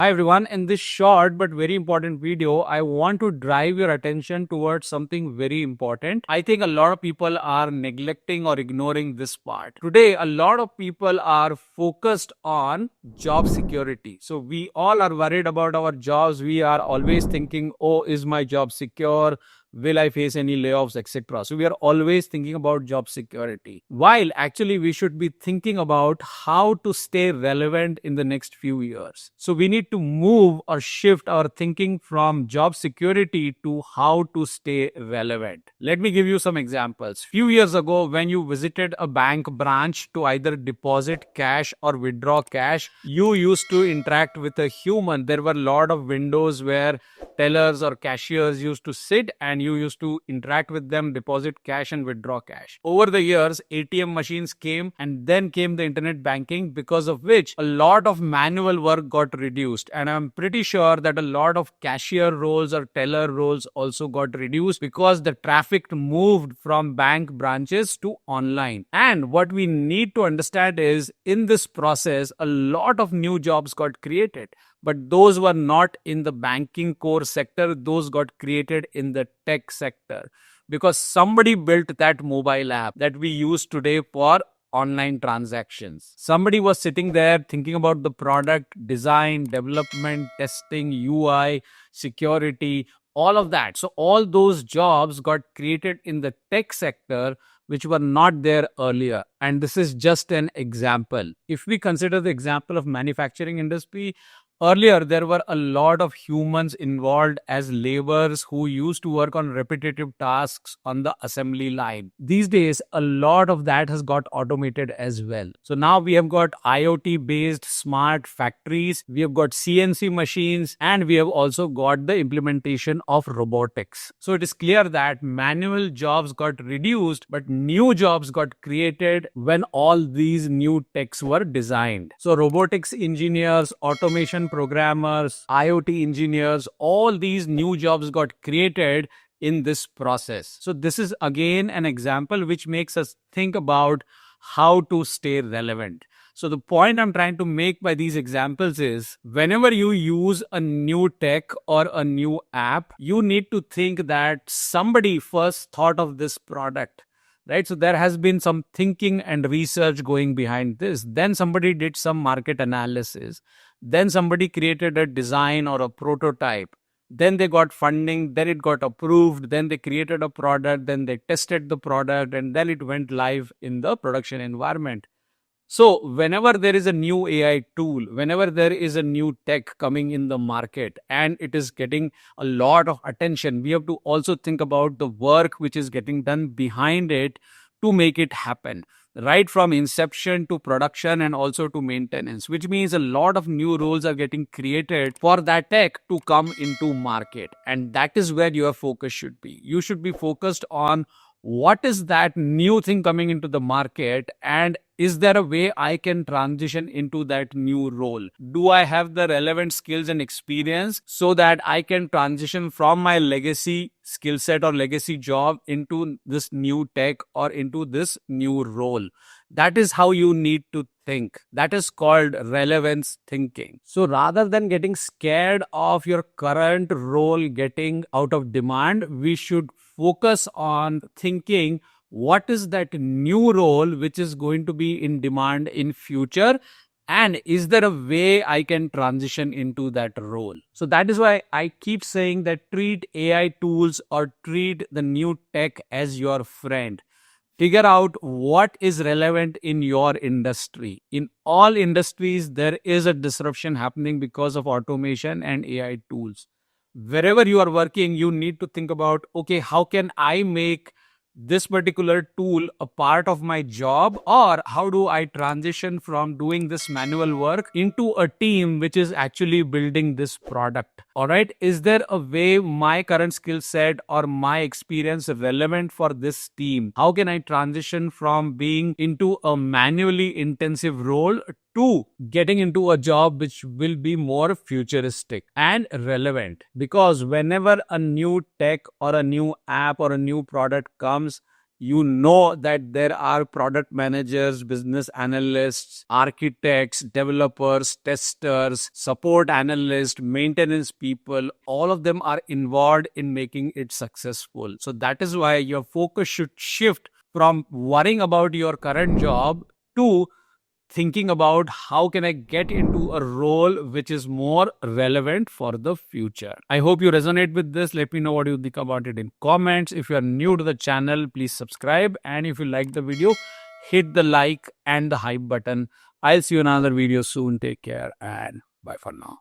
Hi everyone, in this short but very important video, I want to drive your attention towards something very important. I think a lot of people are neglecting or ignoring this part. Today, a lot of people are focused on job security. So we all are worried about our jobs. We are always thinking, oh, is my job secure? Will I face any layoffs, etc.? So we are always thinking about job security. While actually we should be thinking about how to stay relevant in the next few years. So we need to move or shift our thinking from job security to how to stay relevant. Let me give you some examples. Few years ago, when you visited a bank branch to either deposit cash or withdraw cash, you used to interact with a human. There were a lot of windows where tellers or cashiers used to sit and you used to interact with them, deposit cash and withdraw cash. Over the years, ATM machines came and then came the internet banking, because of which a lot of manual work got reduced. And I'm pretty sure that a lot of cashier roles or teller roles also got reduced because the traffic moved from bank branches to online. And what we need to understand is in this process, a lot of new jobs got created. But those were not in the banking core sector, those got created in the tech sector because somebody built that mobile app that we use today for online transactions. Somebody was sitting there thinking about the product, design, development, testing, UI, security, all of that. So all those jobs got created in the tech sector, which were not there earlier. And this is just an example. If we consider the example of manufacturing industry, earlier, there were a lot of humans involved as laborers who used to work on repetitive tasks on the assembly line. These days, a lot of that has got automated as well. So now we have got IoT based smart factories, we have got CNC machines, and we have also got the implementation of robotics. So it is clear that manual jobs got reduced, but new jobs got created when all these new techs were designed. So robotics engineers, automation programmers, IoT engineers, all these new jobs got created in this process. So this is again an example which makes us think about how to stay relevant. So the point I'm trying to make by these examples is whenever you use a new tech or a new app, you need to think that somebody first thought of this product. Right. So there has been some thinking and research going behind this. Then somebody did some market analysis. Then somebody created a design or a prototype. Then they got funding. Then it got approved. Then they created a product. Then they tested the product and then it went live in the production environment. So whenever there is a new AI tool, whenever there is a new tech coming in the market and it is getting a lot of attention, we have to also think about the work which is getting done behind it to make it happen. Right from inception to production and also to maintenance, which means a lot of new roles are getting created for that tech to come into market. And that is where your focus should be. You should be focused on what is that new thing coming into the market and is there a way I can transition into that new role? Do I have the relevant skills and experience so that I can transition from my legacy skill set or legacy job into this new tech or into this new role? That is how you need to think. That is called relevance thinking. So rather than getting scared of your current role getting out of demand, we should focus on thinking what is that new role which is going to be in demand in future, and is there a way I can transition into that role? So that is why I keep saying that treat AI tools or treat the new tech as your friend. Figure out what is relevant in your industry. In all industries, there is a disruption happening because of automation and AI tools. Wherever you are working, you need to think about, okay, how can I make this particular tool a part of my job, or how do I transition from doing this manual work into a team which is actually building this product? All right. Is there a way my current skill set or my experience relevant for this team? How can I transition from being into a manually intensive role to getting into a job which will be more futuristic and relevant? Because whenever a new tech or a new app or a new product comes, you know that there are product managers, business analysts, architects, developers, testers, support analysts, maintenance people. All of them are involved in making it successful. So that is why your focus should shift from worrying about your current job to thinking about how can I get into a role which is more relevant for the future. I hope you resonate with this. Let me know what you think about it in comments. If you are new to the channel, please subscribe. And if you like the video, hit the like and the hype button. I'll see you in another video soon. Take care and bye for now.